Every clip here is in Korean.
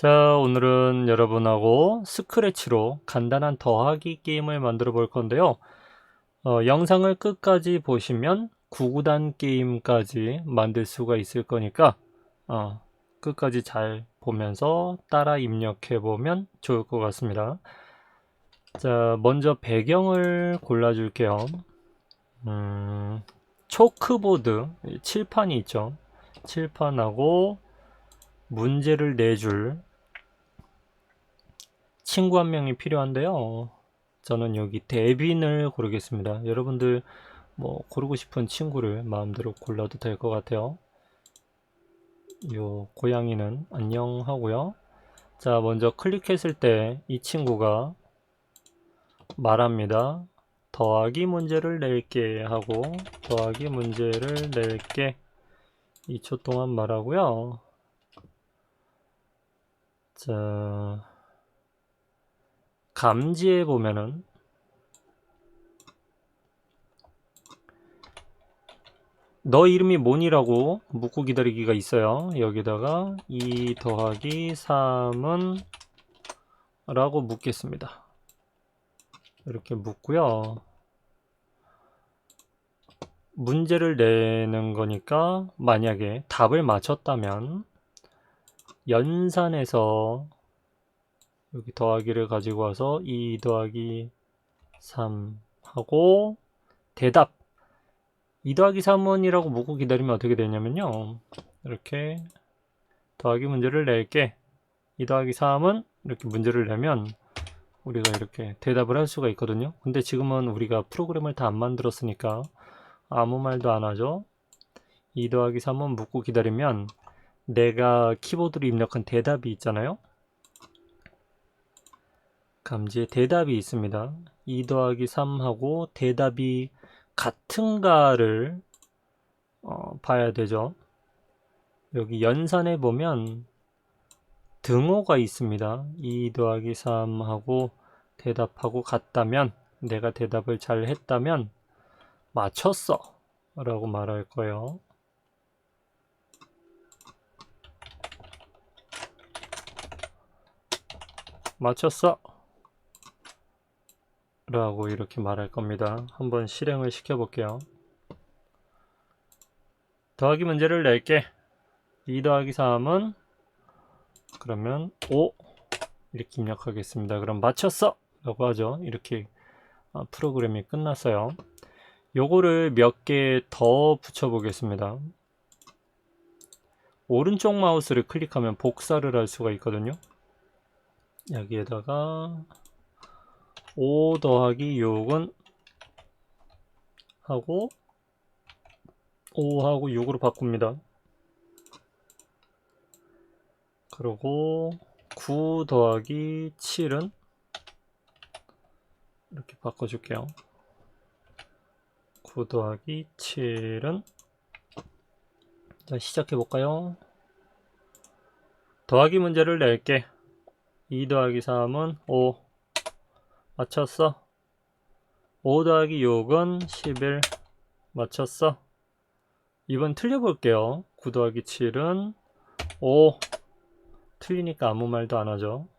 자, 오늘은 여러분하고 스크래치로 간단한 더하기 게임을 만들어 볼 건데요. 영상을 끝까지 보시면 구구단 게임까지 만들 수가 있을 거니까 끝까지 잘 보면서 따라 입력해 보면 좋을 것 같습니다. 자, 먼저 배경을 골라 줄게요. 초크보드 칠판이 있죠. 칠판하고 문제를 내줄 친구 한 명이 필요한데요. 저는 여기 대빈을 고르겠습니다. 여러분들 뭐 고르고 싶은 친구를 마음대로 골라도 될 것 같아요. 요 고양이는 안녕 하고요. 자, 먼저 클릭했을 때 이 친구가 말합니다. 더하기 문제를 낼게 하고 더하기 문제를 낼게 2초 동안 말하고요. 자, 감지해 보면은 너 이름이 뭐니라고 묻고 기다리기가 있어요. 여기다가 2 더하기 3은 라고 묻겠습니다. 이렇게 묻고요. 문제를 내는 거니까 만약에 답을 맞췄다면 연산해서 여기 더하기를 가지고 와서 2 더하기 3 하고 대답 2 더하기 3은 이라고 묻고 기다리면 어떻게 되냐면요. 이렇게 더하기 문제를 낼게 2 더하기 3은 이렇게 문제를 내면 우리가 이렇게 대답을 할 수가 있거든요. 근데 지금은 우리가 프로그램을 다 안 만들었으니까 아무 말도 안 하죠. 2 더하기 3은 묻고 기다리면 내가 키보드로 입력한 대답이 있잖아요. 감지에 대답이 있습니다. 2 더하기 3하고 대답이 같은가를 봐야 되죠. 여기 연산해 보면 등호가 있습니다. 2 더하기 3하고 대답하고 같다면 내가 대답을 잘 했다면 맞췄어 라고 말할 거예요. 맞췄어 라고 이렇게 말할 겁니다. 한번 실행을 시켜 볼게요. 더하기 문제를 낼게 2 더하기 3은 그러면 5 이렇게 입력하겠습니다. 그럼 맞췄어 라고 하죠. 이렇게 프로그램이 끝났어요. 요거를 몇 개 더 붙여 보겠습니다. 오른쪽 마우스를 클릭하면 복사를 할 수가 있거든요. 여기에다가 5 더하기 6은 하고 5하고 6으로 바꿉니다. 그리고 9 더하기 7은 이렇게 바꿔줄게요. 9 더하기 7은 자, 시작해볼까요? 더하기 문제를 낼게 2 더하기 3은 5 맞췄어. 5 더하기 6은 11 맞췄어. 이번 틀려볼게요. 9 더하기 7은 5 틀리니까 아무 말도 안 하죠.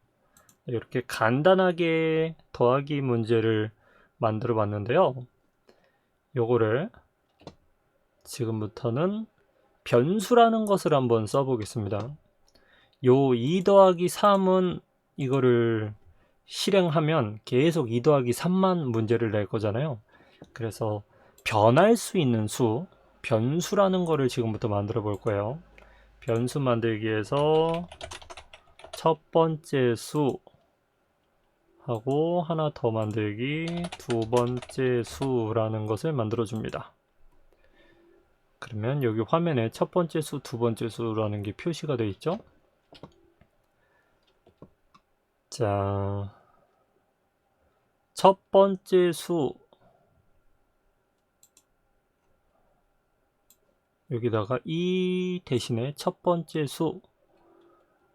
이렇게 간단하게 더하기 문제를 만들어 봤는데요. 요거를 지금부터는 변수라는 것을 한번 써보겠습니다. 요 2 더하기 3은 이거를 실행하면 계속 2 더하기 3만 문제를 낼 거잖아요. 그래서 변할 수 있는 수, 변수라는 거를 지금부터 만들어 볼 거예요. 변수 만들기에서 첫 번째 수 하고 하나 더 만들기 두 번째 수라는 것을 만들어 줍니다. 그러면 여기 화면에 첫 번째 수, 두 번째 수라는 게 표시가 되어 있죠. 자, 첫 번째 수 여기다가 이 대신에 첫 번째 수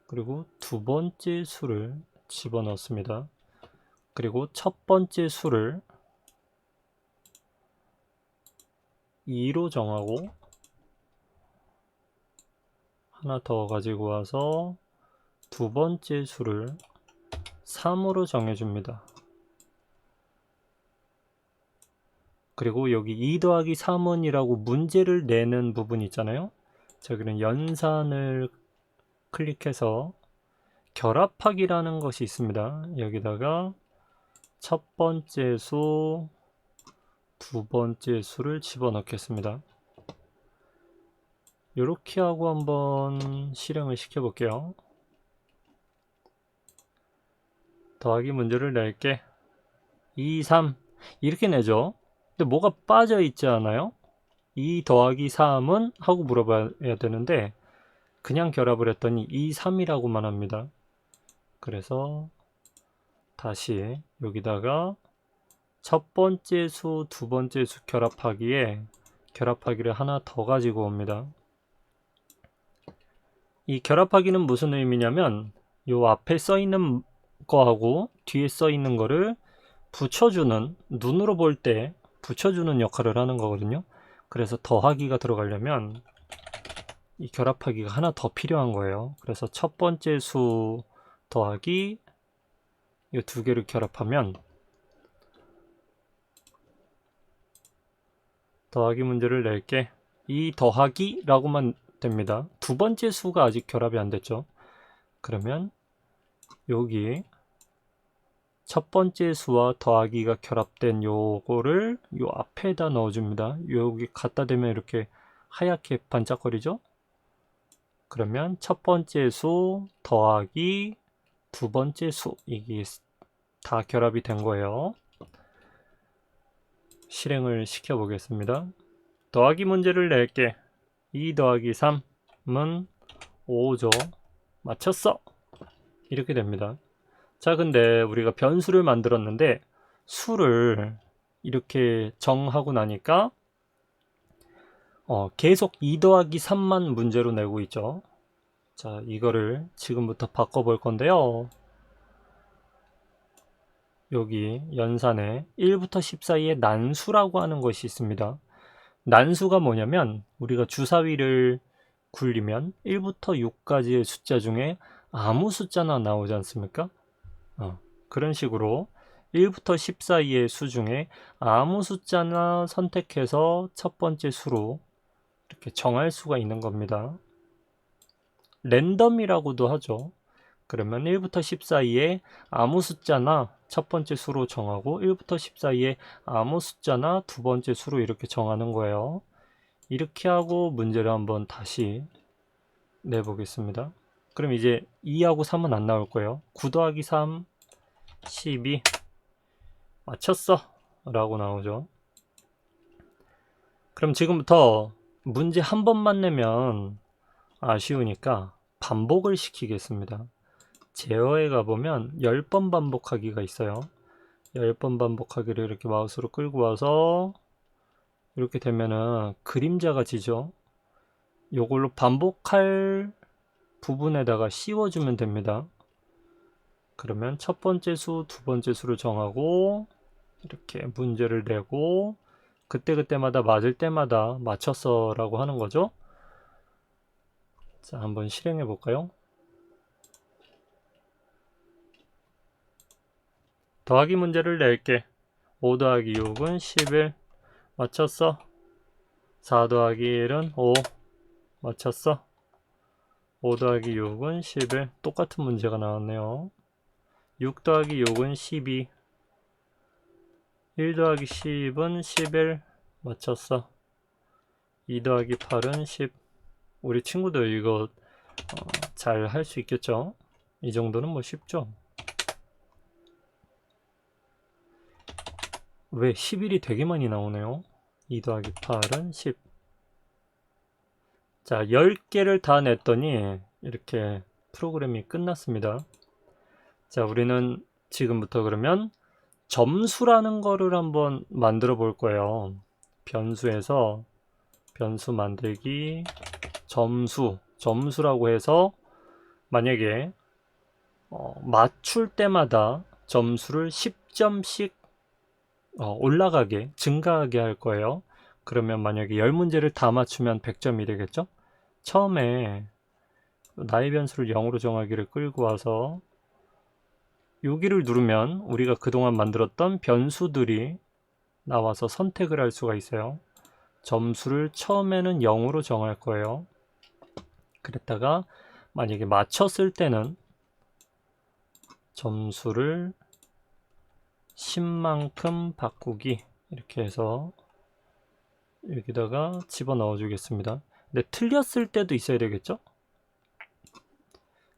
그리고 두 번째 수를 집어넣습니다. 그리고 첫 번째 수를 2로 정하고 하나 더 가지고 와서 두 번째 수를 3으로 정해줍니다. 그리고 여기 2 더하기 3은 이라고 문제를 내는 부분 있잖아요. 저기는 연산을 클릭해서 결합하기라는 것이 있습니다. 여기다가 첫 번째 수, 두 번째 수를 집어넣겠습니다. 이렇게 하고 한번 실행을 시켜 볼게요. 더하기 문제를 낼게. 2, 3 이렇게 내죠. 근데 뭐가 빠져 있지 않아요? 2 더하기 3은? 하고 물어봐야 되는데 그냥 결합을 했더니 2, 3이라고만 합니다. 그래서 다시 여기다가 첫 번째 수, 두 번째 수 결합하기에 결합하기를 하나 더 가지고 옵니다. 이 결합하기는 무슨 의미냐면 요 앞에 써 있는 거하고 뒤에 써 있는 거를 붙여주는, 눈으로 볼 때 붙여주는 역할을 하는 거거든요. 그래서 더하기가 들어가려면 이 결합하기가 하나 더 필요한 거예요. 그래서 첫 번째 수 더하기 이 두 개를 결합하면 더하기 문제를 낼게. 이 더하기 라고만 됩니다. 두 번째 수가 아직 결합이 안 됐죠. 그러면 여기 첫 번째 수와 더하기가 결합된 요거를 요 앞에다 넣어줍니다. 여기 갖다 대면 이렇게 하얗게 반짝거리죠. 그러면 첫 번째 수 더하기 두 번째 수, 이게 다 결합이 된 거예요. 실행을 시켜 보겠습니다. 더하기 문제를 낼게. 2 더하기 3은 5죠. 맞췄어. 이렇게 됩니다. 자, 근데 우리가 변수를 만들었는데 수를 이렇게 정하고 나니까 계속 2 더하기 3만 문제로 내고 있죠. 자, 이거를 지금부터 바꿔볼 건데요. 여기 연산에 1부터 10 사이에 난수라고 하는 것이 있습니다. 난수가 뭐냐면 우리가 주사위를 굴리면 1부터 6까지의 숫자 중에 아무 숫자나 나오지 않습니까? 그런 식으로 1부터 10 사이의 수 중에 아무 숫자나 선택해서 첫 번째 수로 이렇게 정할 수가 있는 겁니다. 랜덤이라고도 하죠. 그러면 1부터 10 사이에 아무 숫자나 첫 번째 수로 정하고 1부터 10 사이에 아무 숫자나 두 번째 수로 이렇게 정하는 거예요. 이렇게 하고 문제를 한번 다시 내보겠습니다. 그럼 이제 2하고 3은 안 나올 거예요. 9 더하기 3, 12. 맞췄어 라고 나오죠. 그럼 지금부터 문제 한 번만 내면 아쉬우니까 반복을 시키겠습니다. 제어에 가보면 10번 반복하기가 있어요. 10번 반복하기를 이렇게 마우스로 끌고 와서 이렇게 되면은 그림자가 지죠. 요걸로 반복할 부분에다가 씌워주면 됩니다. 그러면 첫 번째 수, 두 번째 수를 정하고 이렇게 문제를 내고 그때그때마다 맞을 때마다 맞췄어 라고 하는 거죠. 자, 한번 실행해 볼까요? 더하기 문제를 낼게. 5 더하기 6은 11. 맞췄어. 4 더하기 1은 5. 맞췄어. 5 더하기 6은 11. 똑같은 문제가 나왔네요. 6 더하기 6은 12. 1 더하기 10은 11. 맞췄어. 2 더하기 8은 10. 우리 친구들 이거 잘 할 수 있겠죠? 이 정도는 뭐 쉽죠? 왜 11이 되게 많이 나오네요. 2 더하기 8은 10. 자, 10개를 다 냈더니 이렇게 프로그램이 끝났습니다. 자, 우리는 지금부터 그러면 점수라는 거를 한번 만들어 볼 거예요. 변수에서 변수 만들기 점수라고 해서 만약에 맞출 때마다 점수를 10점씩 올라가게 증가하게 할 거예요. 그러면 만약에 10문제를 다 맞추면 100점이 되겠죠. 처음에 나의 변수를 0으로 정하기를 끌고 와서 여기를 누르면 우리가 그동안 만들었던 변수들이 나와서 선택을 할 수가 있어요. 점수를 처음에는 0으로 정할 거예요. 그랬다가 만약에 맞췄을 때는 점수를 10만큼 바꾸기 이렇게 해서 여기다가 집어넣어 주겠습니다. 근데 틀렸을 때도 있어야 되겠죠?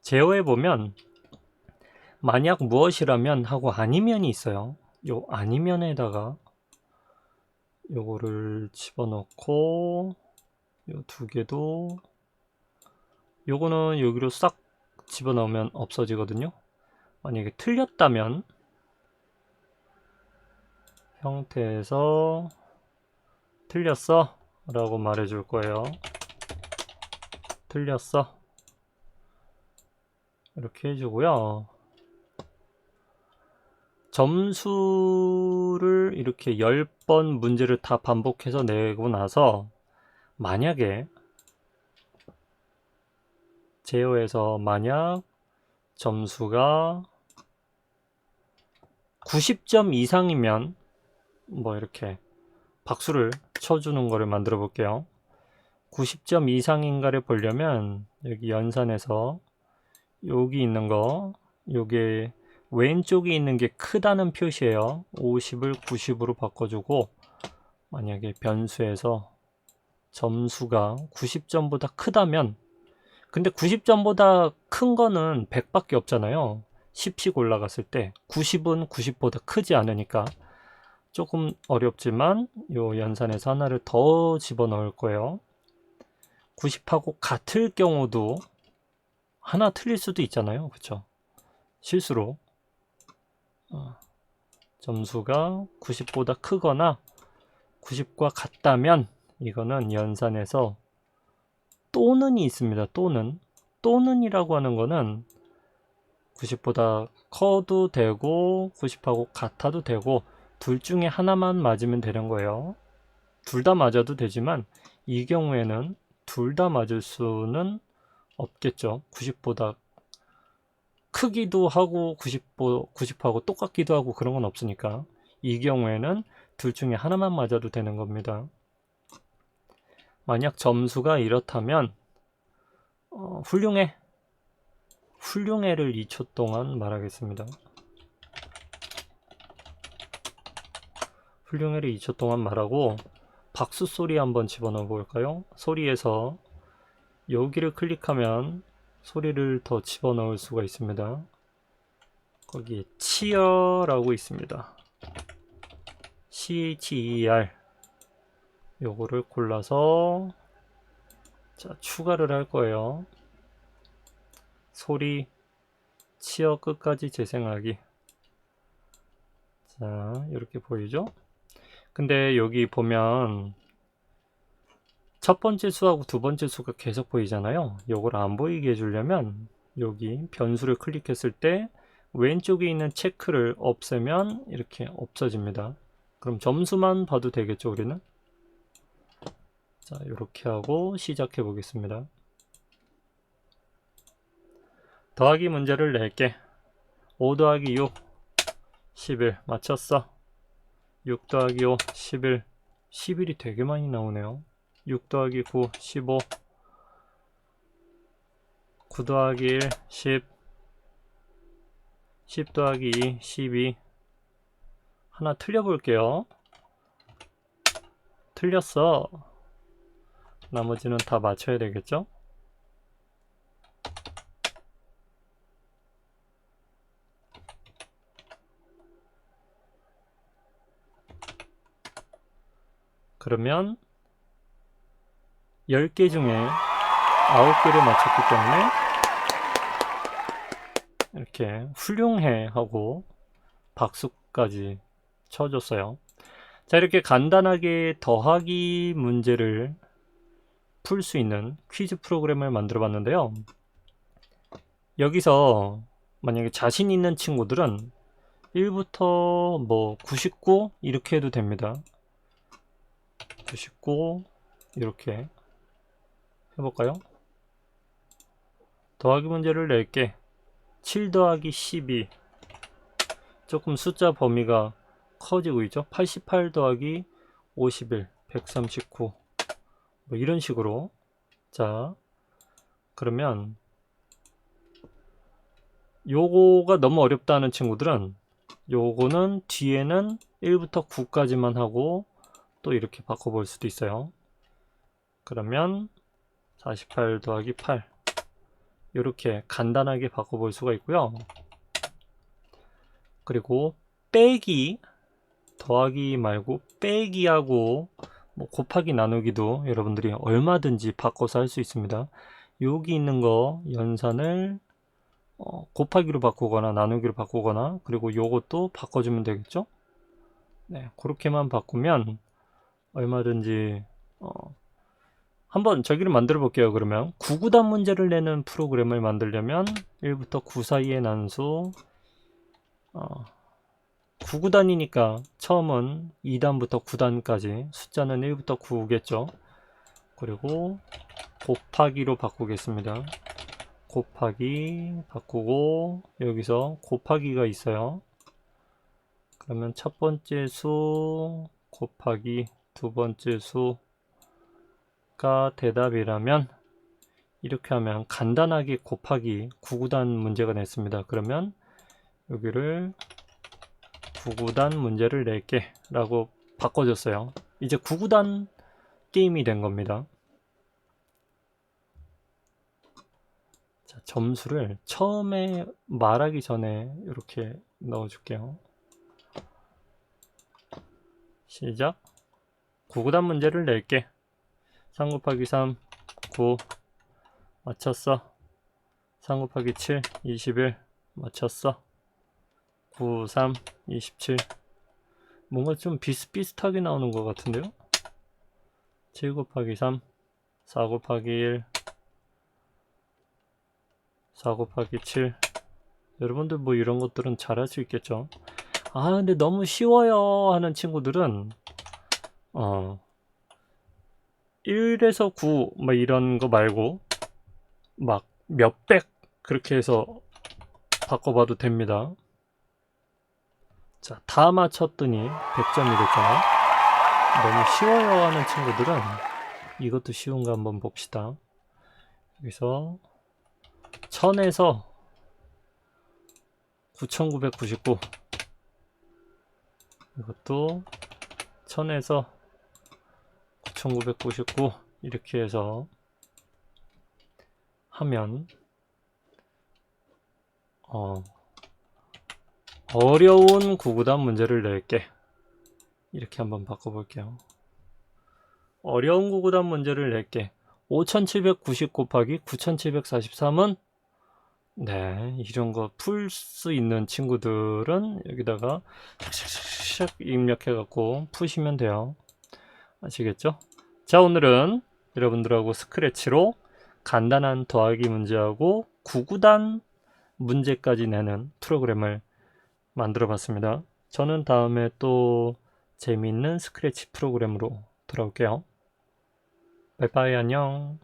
제어해 보면 만약 무엇이라면 하고 아니면이 있어요. 요 아니면에다가 요거를 집어넣고 요 두 개도 요거는 여기로 싹 집어넣으면 없어지거든요. 만약에 틀렸다면 형태에서 틀렸어 라고 말해 줄 거예요. 틀렸어 이렇게 해주고요. 점수를 이렇게 10번 문제를 다 반복해서 내고 나서 만약에 제어에서 만약 점수가 90점 이상이면 뭐 이렇게 박수를 쳐주는 거를 만들어 볼게요. 90점 이상인가를 보려면 여기 연산에서 여기 있는 거 요게 왼쪽에 있는 게 크다는 표시예요. 50을 90으로 바꿔주고 만약에 변수에서 점수가 90점보다 크다면 근데 90점보다 큰 거는 100밖에 없잖아요. 10씩 올라갔을 때 90은 90보다 크지 않으니까 조금 어렵지만 요 연산에서 하나를 더 집어넣을 거예요. 90하고 같을 경우도 하나 틀릴 수도 있잖아요. 그쵸? 실수로 점수가 90보다 크거나 90과 같다면 이거는 연산에서 또는이 있습니다. 또는이라고 하는 거는 90보다 커도 되고 90하고 같아도 되고 둘 중에 하나만 맞으면 되는 거예요. 둘 다 맞아도 되지만 이 경우에는 둘 다 맞을 수는 없겠죠. 90보다 크기도 하고 90하고 똑같기도 하고 그런 건 없으니까 이 경우에는 둘 중에 하나만 맞아도 되는 겁니다. 만약 점수가 이렇다면 훌륭해를 2초 동안 말하겠습니다. 훌륭해를 2초 동안 말하고 박수 소리 한번 집어넣어 볼까요? 소리에서 여기를 클릭하면 소리를 더 집어넣을 수가 있습니다. 거기에 치어라고 있습니다. CHER 요거를 골라서 자 추가를 할 거예요. 소리 치어 끝까지 재생하기. 자 이렇게 보이죠? 근데 여기 보면 첫 번째 수하고 두 번째 수가 계속 보이잖아요. 요걸 안 보이게 해주려면 여기 변수를 클릭했을 때 왼쪽에 있는 체크를 없애면 이렇게 없어집니다. 그럼 점수만 봐도 되겠죠 우리는? 자 이렇게 하고 시작해 보겠습니다. 더하기 문제를 낼게. 5 더하기 6 11 맞췄어. 6 더하기 5 11 11이 되게 많이 나오네요. 6 더하기 9 15 9 더하기 1 10 10 더하기 2 12 하나 틀려볼게요. 틀렸어. 나머지는 다 맞춰야 되겠죠? 그러면 10개 중에 9개를 맞췄기 때문에 이렇게 훌륭해 하고 박수까지 쳐줬어요. 자 이렇게 간단하게 더하기 문제를 풀 수 있는 퀴즈 프로그램을 만들어 봤는데요. 여기서 만약에 자신 있는 친구들은 1부터 뭐 99 이렇게 해도 됩니다. 99 이렇게 해볼까요? 더하기 문제를 낼게. 7 더하기 12. 조금 숫자 범위가 커지고 있죠. 88 더하기 51, 139. 뭐 이런 식으로. 자, 그러면 요거가 너무 어렵다는 친구들은 요거는 뒤에는 1부터 9까지만 하고 또 이렇게 바꿔볼 수도 있어요. 그러면 48 더하기 8 이렇게 간단하게 바꿔볼 수가 있고요. 그리고 빼기, 더하기 말고 빼기하고 뭐 곱하기 나누기도 여러분들이 얼마든지 바꿔서 할 수 있습니다. 여기 있는 거 연산을 곱하기로 바꾸거나 나누기로 바꾸거나, 그리고 요것도 바꿔주면 되겠죠. 네, 그렇게만 바꾸면 얼마든지 한번 저기를 만들어 볼게요. 그러면 9구단 문제를 내는 프로그램을 만들려면 1부터 9 사이의 난수 9구단이니까 처음은 2단부터 9단까지 숫자는 1부터 9겠죠. 그리고 곱하기로 바꾸겠습니다. 곱하기 바꾸고 여기서 곱하기가 있어요. 그러면 첫 번째 수 곱하기 두 번째 수가 대답이라면 이렇게 하면 간단하게 곱하기 9구단 문제가 냈습니다. 그러면 여기를 9구단 문제를 낼게 라고 바꿔줬어요. 이제 9구단 게임이 된 겁니다. 자, 점수를 처음에 말하기 전에 이렇게 넣어줄게요. 시작. 9구단 문제를 낼게. 3 곱하기 3 9 맞췄어. 3 곱하기 7 21 맞췄어. 9 3 27 뭔가 좀 비슷비슷하게 나오는 것 같은데요. 7 곱하기 3 4 곱하기 1 4 곱하기 7 여러분들 뭐 이런 것들은 잘할 수 있겠죠. 아 근데 너무 쉬워요 하는 친구들은 1에서 9 뭐 이런 거 말고 막 몇백 그렇게 해서 바꿔봐도 됩니다. 자, 다 맞췄더니 100점이 됐잖아요. 너무 쉬워요 하는 친구들은 이것도 쉬운 거 한번 봅시다. 여기서 1000에서 9999 이것도 1000에서 9999 이렇게 해서 하면 어려운 9구단 문제를 낼게. 이렇게 한번 바꿔볼게요. 어려운 9구단 문제를 낼게. 5790 곱하기 9743은 네, 이런 거 풀 수 있는 친구들은 여기다가 샥샥샥 입력해 갖고 푸시면 돼요. 아시겠죠? 자, 오늘은 여러분들하고 스크래치로 간단한 더하기 문제하고 9구단 문제까지 내는 프로그램을 만들어 봤습니다. 저는 다음에 또 재미있는 스크래치 프로그램으로 돌아올게요. 바이바이, 안녕.